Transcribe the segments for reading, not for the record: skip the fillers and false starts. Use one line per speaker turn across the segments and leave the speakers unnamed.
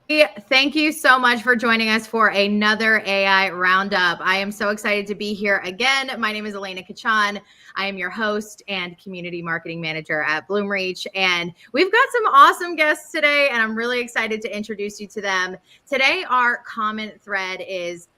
Thank you so much for joining us for another AI Roundup. I am so excited to be here again. My name is Elena Kachan. I am your host and community marketing manager at Bloomreach. And we've got some awesome guests today, and I'm really excited to introduce you to them. Today, our comment thread is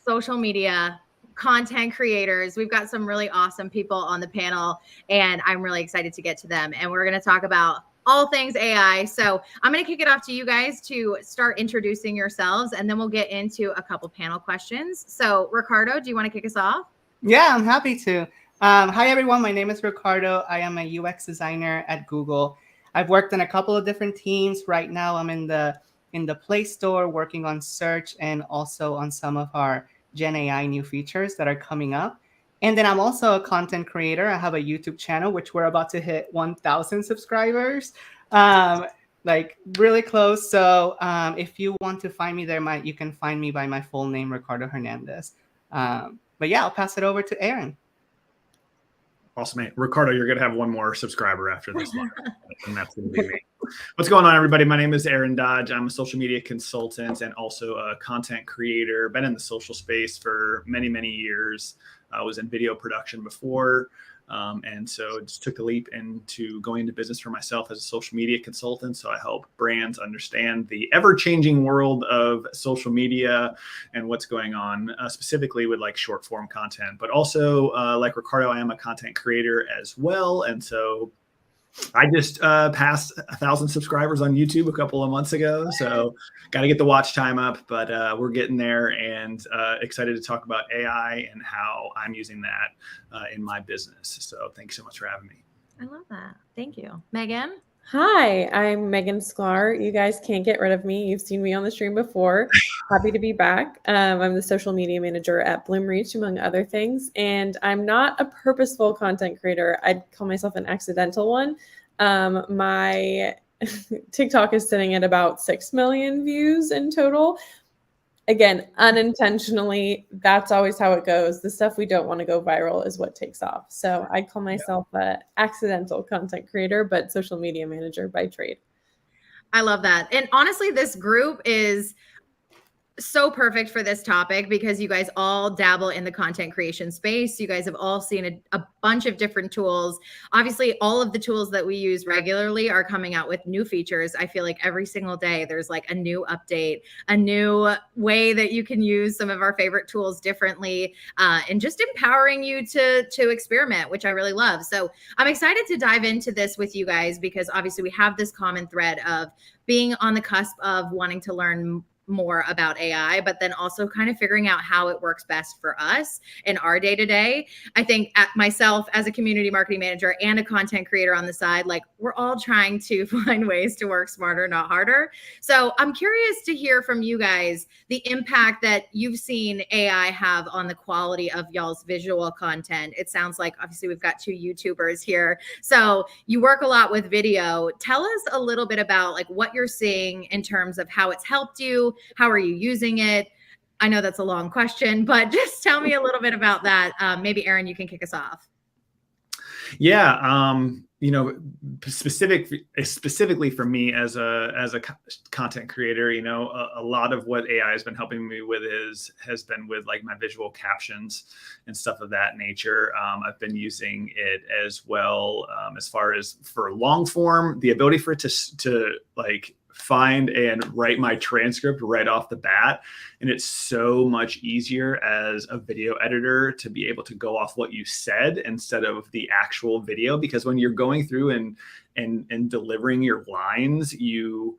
social media content creators. We've got some really awesome people on the panel, and I'm really excited to get to them. And we're going to talk about all things AI. So I'm going to kick it off to you guys to start introducing yourselves, and then we'll get into a couple panel questions. So Ricardo, do you want to kick us off?
Yeah, I'm happy to. Hi, everyone. My name is Ricardo. I am a UX designer at Google. I've worked in a couple of different teams. Right now, I'm in the Play Store working on search and also on some of our Gen AI new features that are coming up. And then I'm also a content creator. I have a YouTube channel, which we're about to hit 1,000 subscribers, like really close. So if you want to find me there, you can find me by my full name, Ricardo Hernandez. But yeah, I'll pass it over to Aaron.
Awesome, mate. Ricardo, you're going to have one more subscriber after this one, and that's going to be me. What's going on, everybody? My name is Aaron Dodge. I'm a social media consultant and also a content creator. Been in the social space for many, many years. I was in video production before. And so just took the leap into going into business for myself as a social media consultant. So I help brands understand the ever-changing world of social media and what's going on, specifically with like short form content, but also like Ricardo, I am a content creator as well. And so I just passed 1,000 subscribers on YouTube a couple of months ago. So got to get the watch time up, but we're getting there, and excited to talk about AI and how I'm using that in my business. So thanks so much for having me.
I love that. Thank you. Megan?
Hi, I'm Megan Sklar. You guys can't get rid of me. You've seen me on the stream before. Happy to be back. I'm the social media manager at Bloomreach, among other things. And I'm not a purposeful content creator. I'd call myself an accidental one. My TikTok is sitting at about 6 million views in total. Again, unintentionally, that's always how it goes. The stuff we don't want to go viral is what takes off. So I call myself an accidental content creator, but social media manager by trade.
I love that. And honestly, this group is so perfect for this topic because you guys all dabble in the content creation space. You guys have all seen a bunch of different tools. Obviously, all of the tools that we use regularly are coming out with new features. I feel like every single day there's like a new update, a new way that you can use some of our favorite tools differently, and just empowering you to experiment, which I really love. So I'm excited to dive into this with you guys because obviously we have this common thread of being on the cusp of wanting to learn more about AI, but then also kind of figuring out how it works best for us in our day-to-day. I think at myself as a community marketing manager and a content creator on the side, like we're all trying to find ways to work smarter, not harder. So I'm curious to hear from you guys the impact that you've seen AI have on the quality of y'all's visual content. It sounds like obviously we've got two YouTubers here. So you work a lot with video. Tell us a little bit about like what you're seeing in terms of how it's helped you. How are you using it? I know that's a long question, but just tell me a little bit about that. Maybe Aaron, you can kick us off.
Yeah. Specifically for me as a content creator, a lot of what AI has been helping me with has been with like my visual captions and stuff of that nature. I've been using it as well as far as for long form, the ability for it to like find and write my transcript right off the bat. And it's so much easier as a video editor to be able to go off what you said instead of the actual video, because when you're going through and delivering your lines, you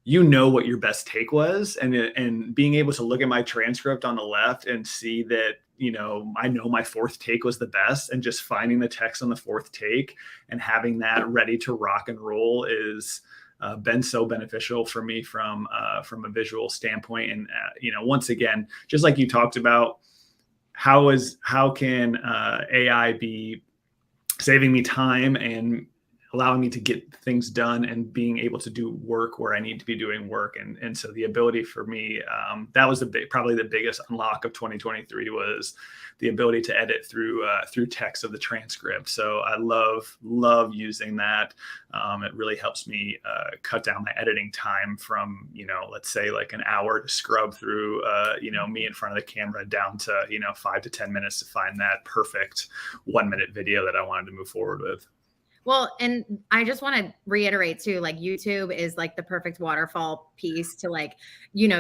know what your best take was, and being able to look at my transcript on the left and see that, I know my fourth take was the best, and just finding the text on the fourth take and having that ready to rock and roll is been so beneficial for me from a visual standpoint. And once again, just like you talked about, how can AI be saving me time and allowing me to get things done and being able to do work where I need to be doing work. And so the ability for me, that was probably the biggest unlock of 2023 was the ability to edit through text of the transcript. So I love using that. It really helps me cut down my editing time from, let's say like an hour to scrub through, me in front of the camera down to, 5 to 10 minutes to find that perfect 1-minute video that I wanted to move forward with.
Well, and I just want to reiterate too, like YouTube is like the perfect waterfall piece to like,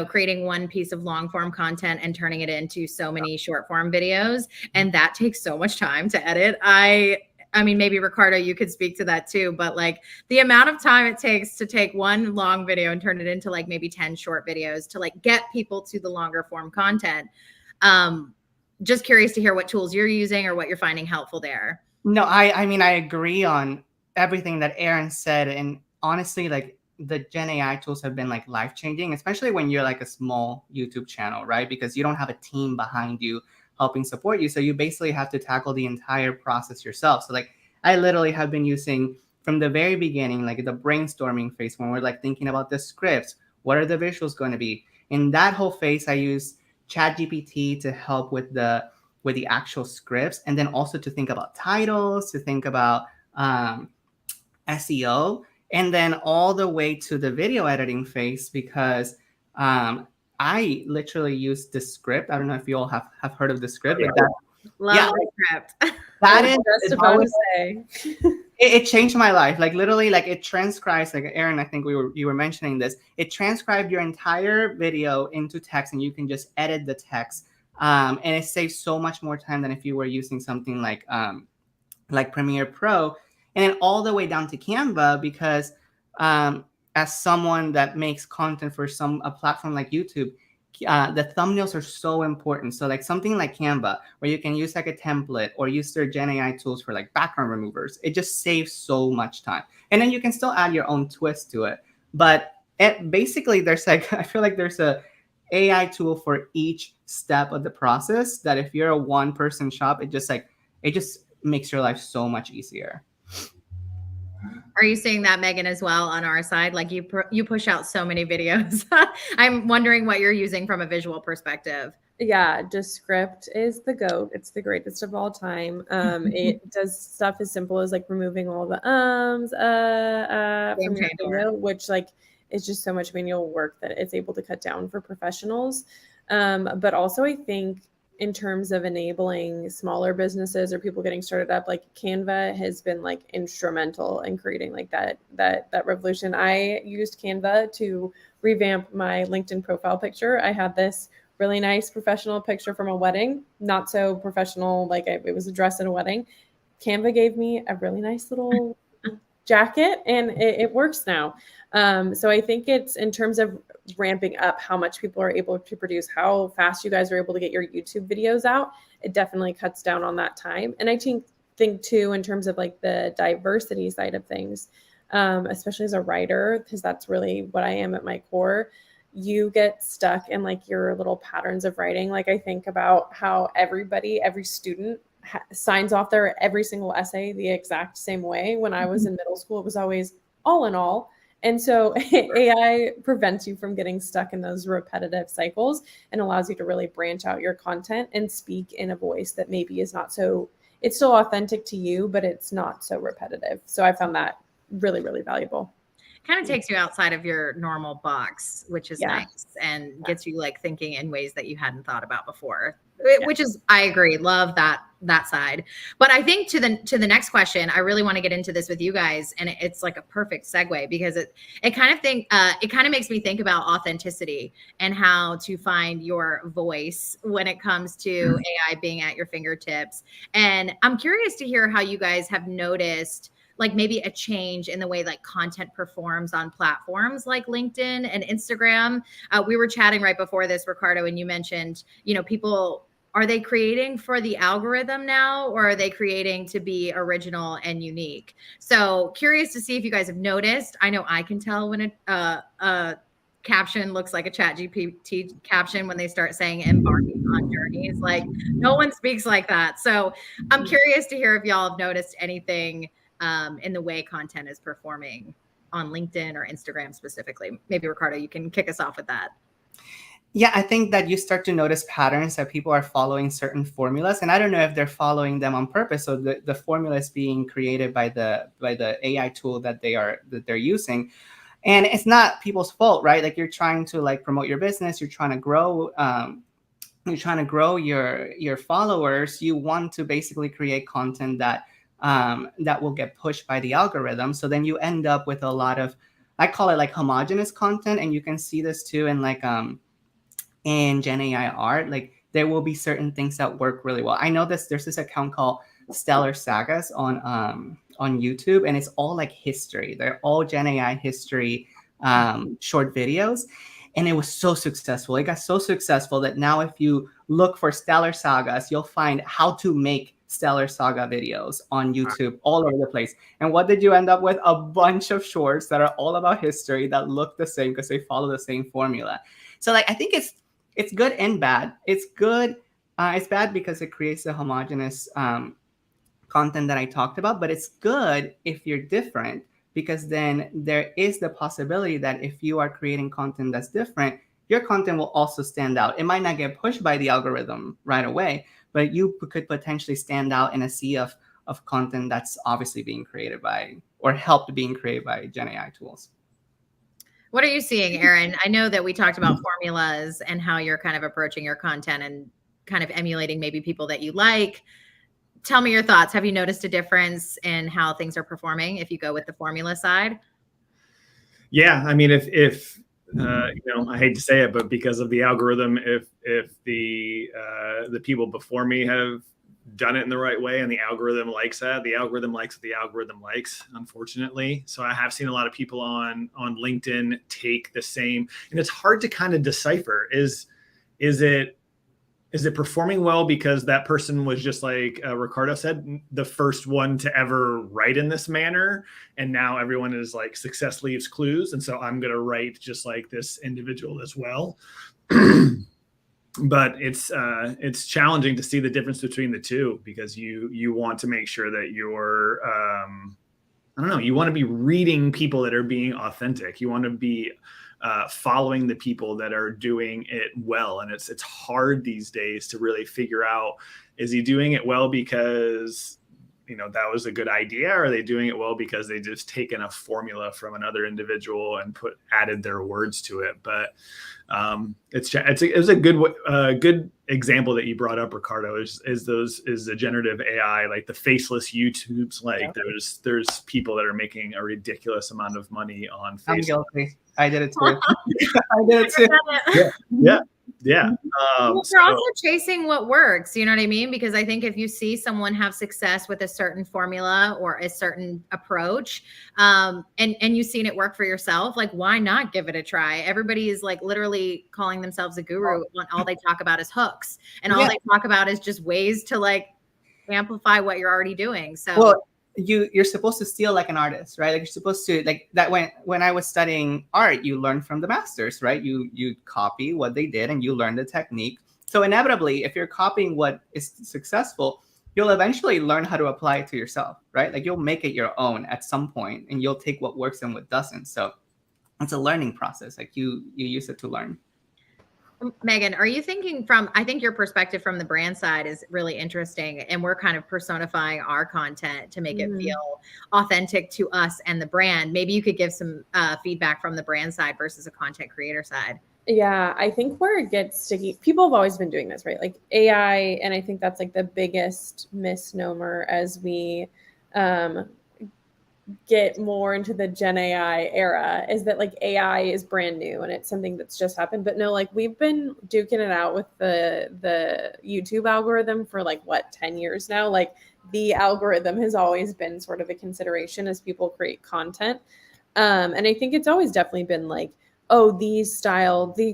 creating one piece of long form content and turning it into so many short form videos. And that takes so much time to edit. I mean, maybe Ricardo, you could speak to that too, but like the amount of time it takes to take one long video and turn it into like maybe 10 short videos to like get people to the longer form content. Just curious to hear what tools you're using or what you're finding helpful there.
No, I mean, I agree on everything that Aaron said. And honestly, like the Gen AI tools have been like life-changing, especially when you're like a small YouTube channel, right? Because you don't have a team behind you helping support you. So you basically have to tackle the entire process yourself. So like I literally have been using from the very beginning, like the brainstorming phase when we're like thinking about the scripts, what are the visuals going to be? In that whole phase, I use ChatGPT to help with the actual scripts, and then also to think about titles, to think about SEO, and then all the way to the video editing phase, because I literally use the script. I don't know if you all have heard of the script, but
the script.
That is
just about to say.
It changed my life. Like literally, like it transcribes, like Aaron, I think you were mentioning this. It transcribed your entire video into text, and you can just edit the text. And it saves so much more time than if you were using something like Premiere Pro, and then all the way down to Canva, because as someone that makes content for a platform like YouTube, the thumbnails are so important. So like something like Canva, where you can use like a template or use their Gen AI tools for like background removers, it just saves so much time. And then you can still add your own twist to it. But basically, there's like, I feel like there's a AI tool for each step of the process that if you're a one-person shop, it just makes your life so much easier.
Are you seeing that, Megan, as well on our side? Like you push out so many videos. I'm wondering what you're using from a visual perspective.
Yeah, Descript is the GOAT. It's the greatest of all time. It does stuff as simple as like removing all the from your video, which like is just so much manual work that it's able to cut down for professionals. But also I think in terms of enabling smaller businesses or people getting started up, like Canva has been like instrumental in creating like that revolution. I used Canva to revamp my LinkedIn profile picture. I had this really nice professional picture from a wedding, not so professional, like it was a dress at a wedding. Canva gave me a really nice little jacket, and it works now. So I think it's in terms of ramping up how much people are able to produce, how fast you guys are able to get your YouTube videos out. It definitely cuts down on that time. And I think too, in terms of like the diversity side of things, especially as a writer, because that's really what I am at my core, you get stuck in like your little patterns of writing. Like I think about how every student signs off their every single essay the exact same way. When I was in middle school, it was always all in all. And so AI prevents you from getting stuck in those repetitive cycles and allows you to really branch out your content and speak in a voice that maybe is not so, it's still authentic to you, but it's not so repetitive. So I found that really, really valuable.
Kind of takes you outside of your normal box, which is nice, and gets you like thinking in ways that you hadn't thought about before, which is, I agree, love that side. But I think to the next question, I really want to get into this with you guys, and it's like a perfect segue because it kind of makes me think about authenticity and how to find your voice when it comes to AI being at your fingertips. And I'm curious to hear how you guys have noticed like maybe a change in the way like content performs on platforms like LinkedIn and Instagram. We were chatting right before this, Ricardo, and you mentioned, people, are they creating for the algorithm now, or are they creating to be original and unique? So curious to see if you guys have noticed. I know I can tell when a caption looks like a ChatGPT caption when they start saying embarking on journeys. Like no one speaks like that. So I'm curious to hear if y'all have noticed anything in the way content is performing on LinkedIn or Instagram specifically? Maybe Ricardo, you can kick us off with that.
Yeah, I think that you start to notice patterns that people are following certain formulas, and I don't know if they're following them on purpose. So the formula is being created by the AI tool that they're using, and it's not people's fault, right? Like you're trying to like promote your business, you're trying to grow. You're trying to grow your followers. You want to basically create content that that will get pushed by the algorithm. So then you end up with a lot of, I call it like homogeneous content, and you can see this too in like in Gen AI art. Like there will be certain things that work really well. I know there's this account called Stellar Sagas on YouTube, and it's all like history. They're all Gen AI history short videos. And it was so successful. It got so successful that now if you look for Stellar Sagas, you'll find how to make Stellar Saga videos on YouTube all over the place. And what did you end up with? A bunch of shorts that are all about history that look the same because they follow the same formula. So like I think it's good and bad. It's good. It's bad because it creates the homogeneous content that I talked about, but it's good if you're different, because then there is the possibility that if you are creating content that's different, your content will also stand out. It might not get pushed by the algorithm right away, but you could potentially stand out in a sea of content that's obviously being created by or helped being created by Gen AI tools.
What are you seeing, Aaron? I know that we talked about formulas and how you're kind of approaching your content and kind of emulating maybe people that you like. Tell me your thoughts. Have you noticed a difference in how things are performing if you go with the formula side?
Yeah, I mean, if I hate to say it, but because of the algorithm, if the people before me have done it in the right way and the algorithm likes that, the algorithm likes what the algorithm likes, unfortunately. So I have seen a lot of people on LinkedIn take the same, and it's hard to kind of decipher, is it performing well because that person was, just like Ricardo said, the first one to ever write in this manner, and now everyone is like success leaves clues, and so I'm going to write just like this individual as well. But it's challenging to see the difference between the two, because you want to make sure that you're I don't know, you want to be reading people that are being authentic. You want to be following the people that are doing it well. And it's hard these days to really figure out, is he doing it well because that was a good idea, or are they doing it well because they just taken a formula from another individual and added their words to it? But it was a good example that you brought up, Ricardo, is the generative AI, like the faceless YouTubes. Like there's people that are making a ridiculous amount of money on Facebook.
I'm guilty. I did it too. I did it too.
Yeah.
They're also chasing what works. You know what I mean? Because I think if you see someone have success with a certain formula or a certain approach, and you've seen it work for yourself, like why not give it a try? Everybody is like literally calling themselves a guru when all they talk about is hooks, and all they talk about is just ways to like amplify what you're already doing. So
you're supposed to steal like an artist, right? Like you're supposed to, like that when I was studying art, you learn from the masters, right? You copy what they did and you learn the technique. So inevitably, if you're copying what is successful, you'll eventually learn how to apply it to yourself, right? Like you'll make it your own at some point, and you'll take what works and what doesn't. So it's a learning process. Like you use it to learn.
Megan, are you thinking I think your perspective from the brand side is really interesting, and we're kind of personifying our content to make it feel authentic to us and the brand. Maybe you could give some feedback from the brand side versus a content creator side.
Yeah, I think where it gets sticky, people have always been doing this, right? Like AI, and I think that's like the biggest misnomer as we get more into the Gen AI era, is that like AI is brand new and it's something that's just happened. But no, like we've been duking it out with the YouTube algorithm for like 10 years now. Like the algorithm has always been sort of a consideration as people create content. And I think it's always definitely been like, oh, the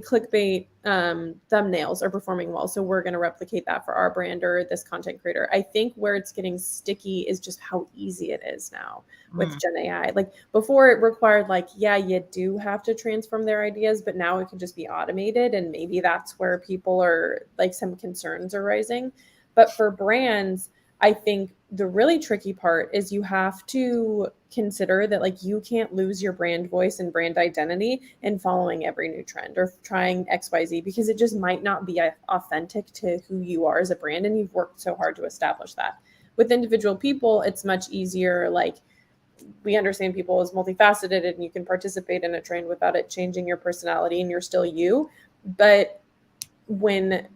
clickbait thumbnails are performing well, so we're going to replicate that for our brand or this content creator. I think where it's getting sticky is just how easy it is now with Gen AI. Like before it required you do have to transform their ideas, but now it can just be automated, and maybe that's where people are like some concerns are rising. But for brands, I think the really tricky part is you have to consider that like you can't lose your brand voice and brand identity in following every new trend or trying XYZ, because it just might not be authentic to who you are as a brand, and you've worked so hard to establish that. With individual people, it's much easier. Like, we understand people as multifaceted, and you can participate in a trend without it changing your personality, and you're still you. But when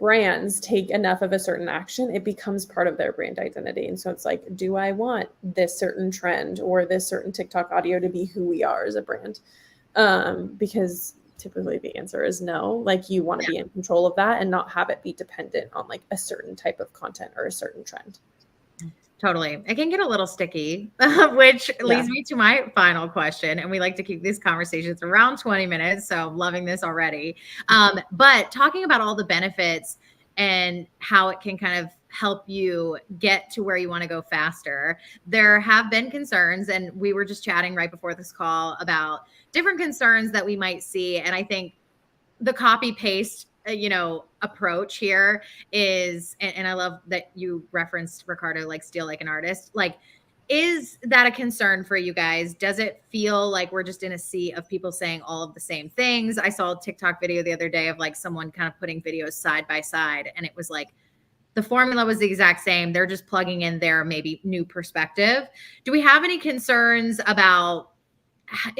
brands take enough of a certain action, it becomes part of their brand identity. And so it's like, do I want this certain trend or this certain TikTok audio to be who we are as a brand? Because typically the answer is no. Like, you want to be in control of that and not have it be dependent on like a certain type of content or a certain trend.
Totally. It can get a little sticky, which leads me to my final question. And we like to keep these conversations around 20 minutes. So I'm loving this already. But talking about all the benefits and how it can kind of help you get to where you want to go faster, there have been concerns. And we were just chatting right before this call about different concerns that we might see. And I think the copy paste approach here is, and I love that you referenced, Ricardo, like steal like an artist. Like, is that a concern for you guys? Does it feel like we're just in a sea of people saying all of the same things? I saw a TikTok video the other day of like someone kind of putting videos side by side, and it was like the formula was the exact same. They're just plugging in their maybe new perspective. Do we have any concerns about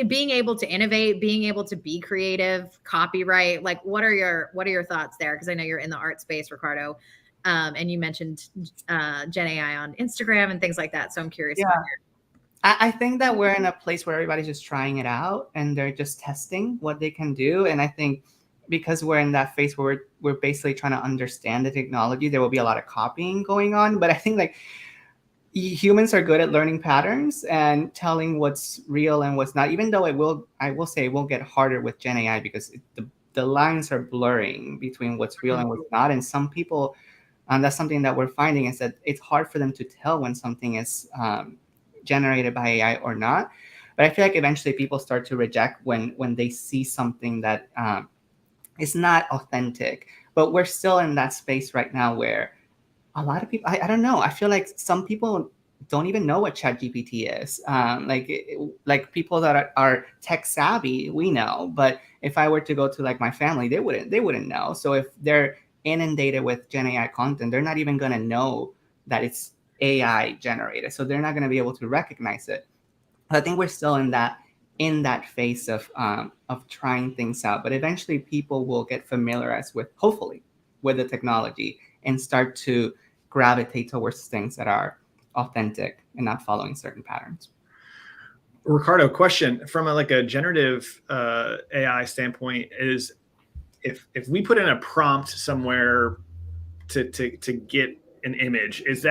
being able to innovate, being able to be creative, copyright? Like, what are your thoughts there? Because I know you're in the art space, Ricardo, and you mentioned Gen AI on Instagram and things like that. So I'm curious.
Yeah, I think that we're in a place where everybody's just trying it out and they're just testing what they can do. And I think because we're in that phase where we're basically trying to understand the technology, there will be a lot of copying going on. But I think like humans are good at learning patterns and telling what's real and what's not, even though I will say it will get harder with Gen AI because the lines are blurring between what's real and what's not. And some people, that's something that we're finding, is that it's hard for them to tell when something is generated by AI or not. But I feel like eventually people start to reject when they see something that is not authentic. But we're still in that space right now where a lot of people, I don't know. I feel like some people don't even know what ChatGPT is. Like people that are tech savvy, we know. But if I were to go to like my family, they wouldn't know. So if they're inundated with Gen AI content, they're not even going to know that it's AI generated. So they're not going to be able to recognize it. I think we're still in that phase of trying things out. But eventually, people will get familiarized with, hopefully, with the technology and start to gravitate towards things that are authentic and not following certain patterns.
Ricardo, question from a generative AI standpoint is, if we put in a prompt somewhere to get an image, is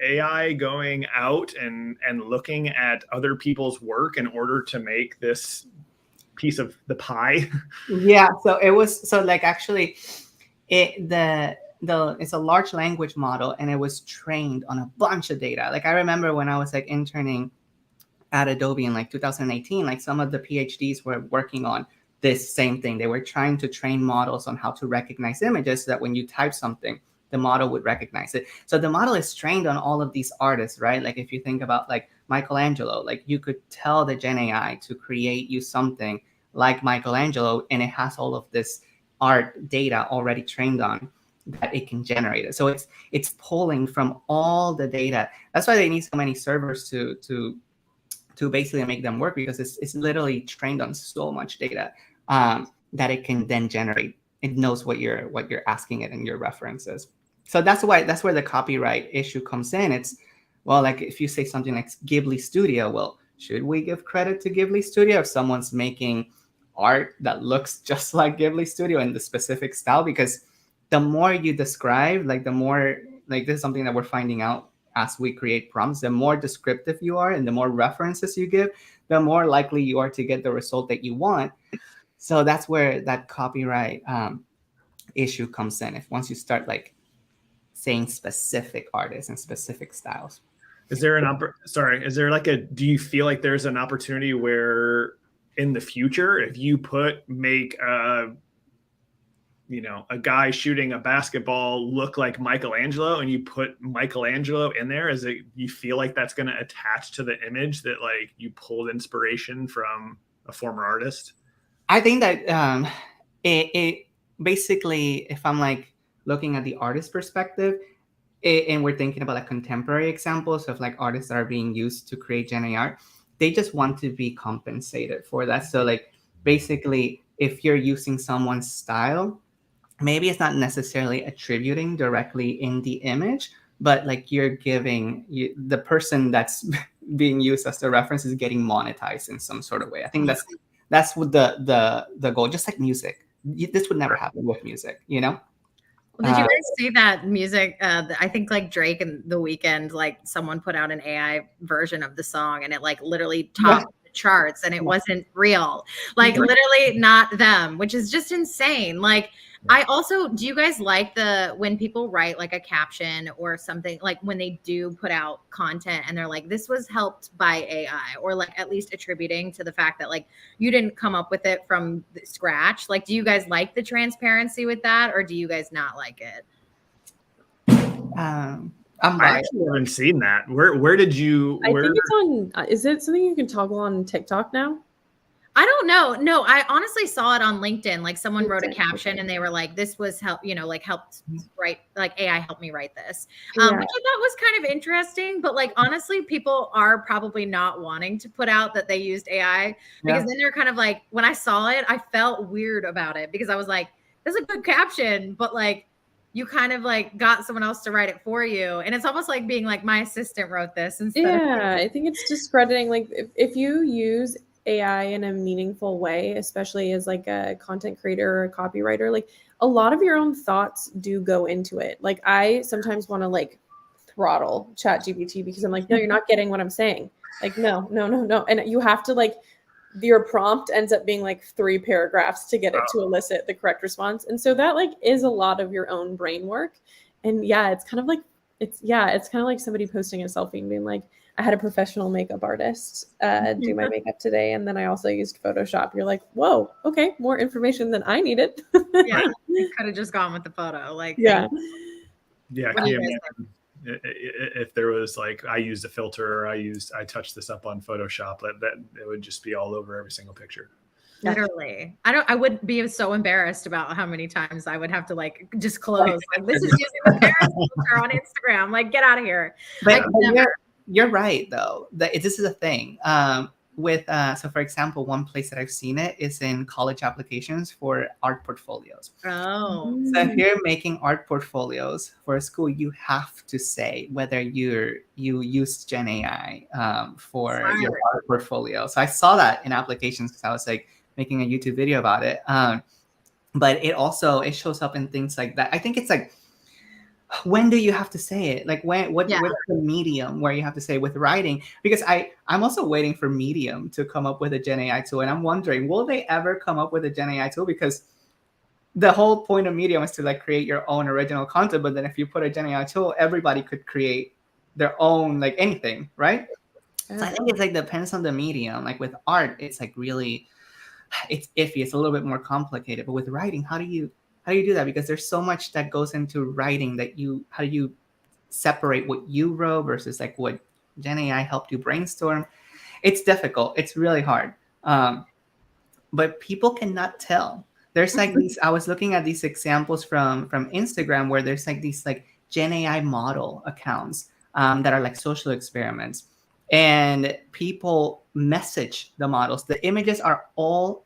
AI going out and looking at other people's work in order to make this piece of the pie?
Yeah, so it was actually it's a large language model, and it was trained on a bunch of data. Like, I remember when I was like interning at Adobe in like 2018, like some of the PhDs were working on this same thing. They were trying to train models on how to recognize images so that when you type something, the model would recognize it. So the model is trained on all of these artists, right? Like if you think about like Michelangelo, like you could tell the Gen AI to create you something like Michelangelo, and it has all of this art data already trained on that it can generate it. So it's pulling from all the data. That's why they need so many servers to basically make them work, because it's literally trained on so much data that it can then generate. It knows what you're asking it and your references. So that's where the copyright issue comes in. It's, well, like if you say something like Ghibli Studio, well, should we give credit to Ghibli Studio if someone's making art that looks just like Ghibli Studio in the specific style? Because the more you describe, like the more, like this is something that we're finding out as we create prompts, the more descriptive you are and the more references you give, the more likely you are to get the result that you want. So that's where that copyright issue comes in. If once you start like saying specific artists and specific styles.
Is there do you feel like there's an opportunity where in the future, if you make you know, a guy shooting a basketball look like Michelangelo, and you put Michelangelo in there, is it, you feel like that's going to attach to the image that like you pulled inspiration from a former artist?
I think that it basically, if I'm like looking at the artist perspective, and we're thinking about like contemporary examples of like artists that are being used to create Gen AI art, they just want to be compensated for that. So like basically, if you're using someone's style, maybe it's not necessarily attributing directly in the image, but like you're giving the person that's being used as the reference is getting monetized in some sort of way. I think that's what the goal. Just like music, this would never happen with music, you know.
Well, did you guys see that music? I think like Drake and The Weeknd, like someone put out an AI version of the song, and it like literally topped the charts, and it wasn't real, like literally not them, which is just insane. Like, I also, do you guys like when people write like a caption or something, like when they do put out content and they're like, this was helped by AI, or like at least attributing to the fact that like you didn't come up with it from scratch? Like, do you guys like the transparency with that, or do you guys not like it?
I
actually haven't seen that. Where did you?
I think it's on. Is it something you can toggle on TikTok now?
I don't know. No, I honestly saw it on LinkedIn. Like someone wrote a caption and they were like, this was helped write, like AI helped me write this. Which I thought was kind of interesting, but like, honestly, people are probably not wanting to put out that they used AI, because then they're kind of like, when I saw it, I felt weird about it, because I was like, that's a good caption, but like, you kind of like got someone else to write it for you. And it's almost like being like, my assistant wrote this instead of.
I think it's discrediting. Like if you use AI in a meaningful way, especially as like a content creator or a copywriter, like a lot of your own thoughts do go into it. Like I sometimes want to like throttle ChatGPT because I'm like, no, you're not getting what I'm saying. Like, no. And you have to like, your prompt ends up being like 3 paragraphs to get it to elicit the correct response. And so that like is a lot of your own brain work. And it's kind of like, it's kind of like somebody posting a selfie and being like, I had a professional makeup artist do my makeup today, and then I also used Photoshop. You're like, whoa, okay, more information than I needed.
You could have just gone with the photo. Like,
Can you imagine if there was like, I used a filter, or I touched this up on Photoshop, that it would just be all over every single picture.
Literally. I would be so embarrassed about how many times I would have to like disclose, like, this is using the Paris filter on Instagram. Like, get out of here.
But you're right though. This is a thing. So for example, one place that I've seen it is in college applications for art portfolios.
Oh.
So if you're making art portfolios for a school, you have to say whether you used Gen AI for your art portfolio. So I saw that in applications because I was like making a YouTube video about it. But it shows up in things like that. I think it's like, when do you have to say it? Like what's the medium where you have to say with writing? Because I'm also waiting for Medium to come up with a Gen AI tool. And I'm wondering, will they ever come up with a Gen AI tool? Because the whole point of Medium is to like create your own original content. But then if you put a Gen AI tool, everybody could create their own, like anything, right? So I think it's like depends on the medium. Like with art, it's like really, it's iffy. It's a little bit more complicated. But with writing, how do you do that? Because there's so much that goes into writing that how do you separate what you wrote versus like what Gen AI helped you brainstorm? It's difficult. It's really hard. But people cannot tell. There's like these, I was looking at these examples from Instagram where there's like these like Gen AI model accounts that are like social experiments. And people message the models. The images are all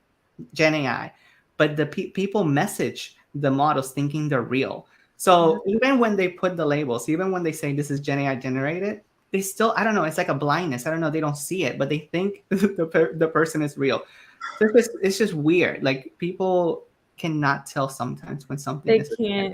Gen AI, but the people message the models thinking they're real. So even when they put the labels, even when they say this is Gen AI generated, they still, I don't know, it's like a blindness. I don't know, they don't see it, but they think the person is real. So it's just weird. Like people cannot tell sometimes when something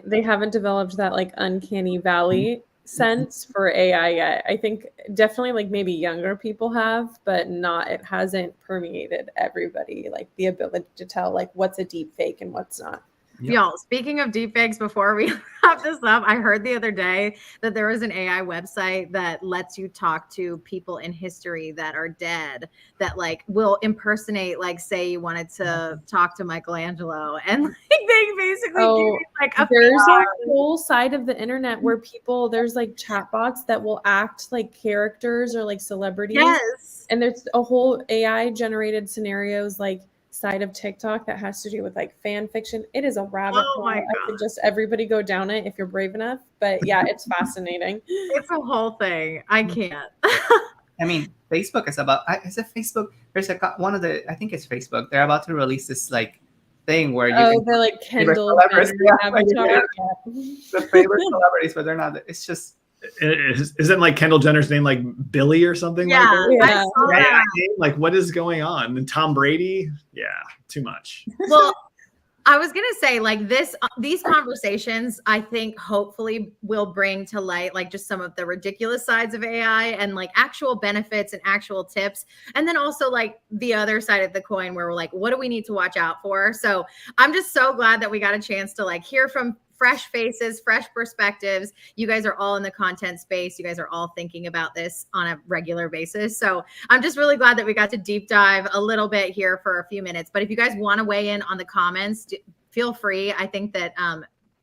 they haven't developed that like uncanny valley sense for AI yet. I think definitely like maybe younger people have, but it hasn't permeated everybody, like the ability to tell like what's a deep fake and what's not.
Yep.
Y'all, speaking of deepfakes, before we wrap this up, I heard the other day that there was an AI website that lets you talk to people in history that are dead that like will impersonate, like say you wanted to talk to Michelangelo, and like they basically give you like a
there's a whole side of the internet where there's like chatbots that will act like characters or like celebrities.
Yes.
And there's a whole AI generated scenarios like side of TikTok that has to do with like fan fiction. It is a rabbit hole.
My
I
God.
suggest everybody go down it if you're brave enough. But yeah, it's fascinating.
It's a whole thing. I can't.
I mean, Facebook is about. Is it Facebook? There's one of the. I think it's Facebook. They're about to release this like thing where you.
They're like Kendall Jenner avatar.
The favorite celebrities, but they're not. It's just.
Isn't like Kendall Jenner's name like Billy or something?
Yeah,
like that?
I saw that.
Like what is going on? And Tom Brady? Yeah, too much.
Well, I was gonna say like these conversations, I think hopefully will bring to light like just some of the ridiculous sides of AI and like actual benefits and actual tips, and then also like the other side of the coin where we're like, what do we need to watch out for? So I'm just so glad that we got a chance to like hear from fresh faces, fresh perspectives. You guys are all in the content space. You guys are all thinking about this on a regular basis. So I'm just really glad that we got to deep dive a little bit here for a few minutes. But if you guys want to weigh in on the comments, feel free. I think that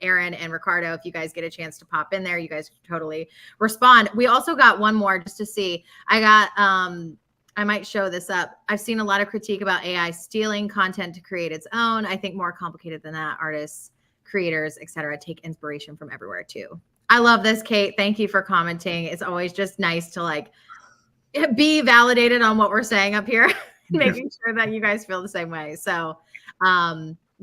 Aaron and Ricardo, if you guys get a chance to pop in there, you guys can totally respond. We also got one more just to see. I got I might show this up. I've seen a lot of critique about AI stealing content to create its own. I think more complicated than that. Artists, creators, etc., take inspiration from everywhere too. I love this, Kate. Thank you for commenting. It's always just nice to like be validated on what we're saying up here, making sure that you guys feel the same way. So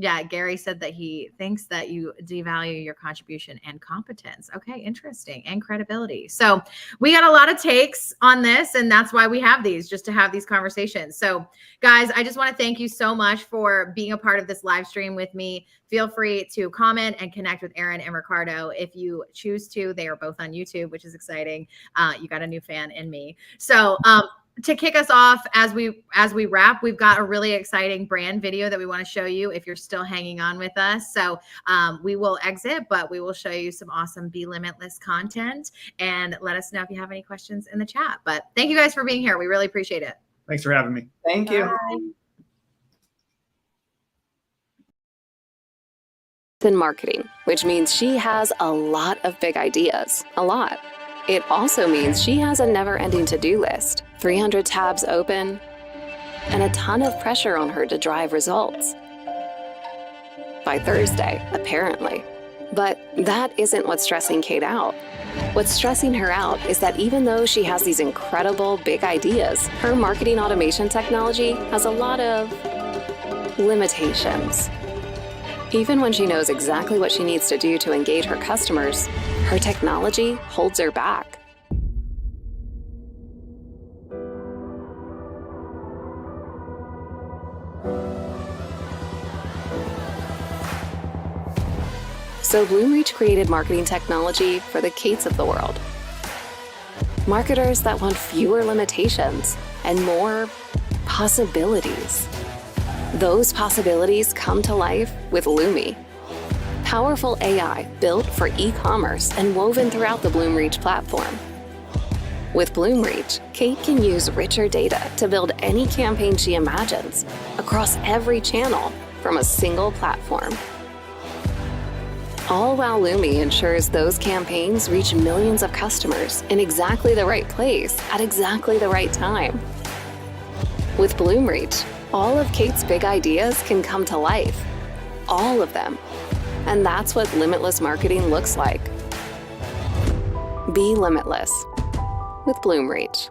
yeah, Gary said that he thinks that you devalue your contribution and competence. Okay, interesting. And credibility. So we got a lot of takes on this, and that's why we have these, just to have these conversations. So guys, I just want to thank you so much for being a part of this live stream with me. Feel free to comment and connect with Aaron and Ricardo if you choose to. They are both on YouTube, which is exciting. You got a new fan in me. So to kick us off as we wrap, we've got a really exciting brand video that we want to show you if you're still hanging on with us. So we will exit, but we will show you some awesome Be Limitless content, and let us know if you have any questions in the chat. But thank you guys for being here. We really appreciate it.
Thanks for having me.
Thank you.
Bye.
In marketing, which means she has a lot of big ideas. A lot. It also means she has a never-ending to-do list, 300 tabs open, and a ton of pressure on her to drive results. By Thursday, apparently. But that isn't what's stressing Kate out. What's stressing her out is that even though she has these incredible big ideas, her marketing automation technology has a lot of limitations. Even when she knows exactly what she needs to do to engage her customers, her technology holds her back. So Bloomreach created marketing technology for the Kates of the world. Marketers that want fewer limitations and more possibilities. Those possibilities come to life with Lumi. Powerful AI built for e-commerce and woven throughout the Bloomreach platform. With Bloomreach, Kate can use richer data to build any campaign she imagines across every channel from a single platform. All while Lumi ensures those campaigns reach millions of customers in exactly the right place at exactly the right time. With Bloomreach, all of Kate's big ideas can come to life. All of them. And that's what limitless marketing looks like. Be limitless with Bloomreach.